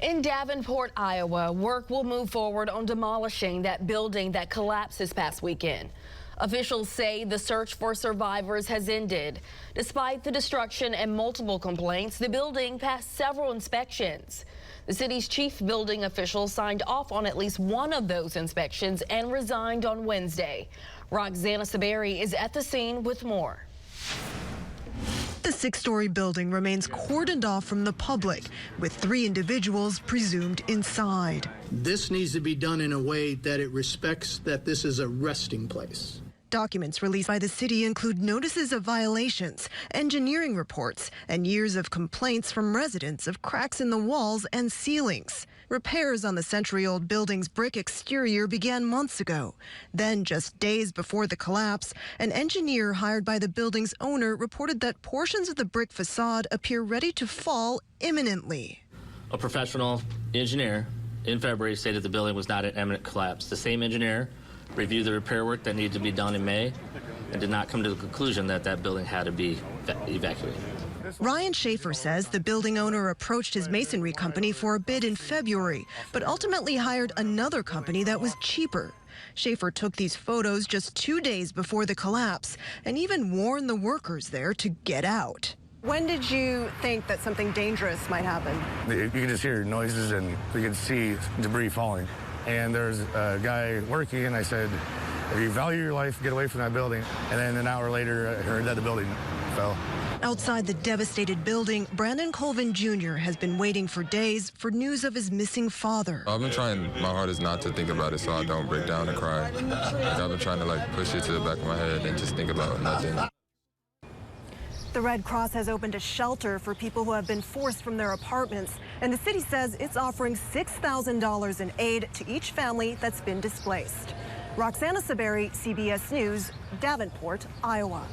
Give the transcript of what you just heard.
In Davenport, Iowa, work will move forward on demolishing that building that collapsed this past weekend. Officials say the search for survivors has ended. Despite the destruction and multiple complaints, the building passed several inspections. The city's chief building official signed off on at least one of those inspections and resigned on Wednesday. Roxana Saberi is at the scene with more. The 6-story building remains cordoned off from the public, with 3 individuals presumed inside. This needs to be done in a way that it respects that this is a resting place. Documents released by the city include notices of violations, engineering reports, and years of complaints from residents of cracks in the walls and ceilings. Repairs on the century-old building's brick exterior began months ago. Then, just days before the collapse, an engineer hired by the building's owner reported that portions of the brick facade appear ready to fall imminently. A professional engineer in February stated the building was not in imminent collapse. The same engineer reviewed the repair work that needed to be done in May and did not come to the conclusion that that building had to be evacuated. Ryan Schaefer says the building owner approached his masonry company for a bid in February, but ultimately hired another company that was cheaper. Schaefer took these photos just 2 days before the collapse and even warned the workers there to get out. When did you think that something dangerous might happen? You can just hear noises and we could see debris falling. And there's a guy working, and I said, if you value your life, get away from that building. And then an hour later, I heard that the building fell. Outside the devastated building, Brandon Colvin Jr. has been waiting for days for news of his missing father. I've been trying my hardest not to think about it so I don't break down and cry. I've been trying to push it to the back of my head and just think about nothing. The Red Cross has opened a shelter for people who have been forced from their apartments, and the city says it's offering $6,000 in aid to each family that's been displaced. Roxana Saberi, CBS News, Davenport, Iowa.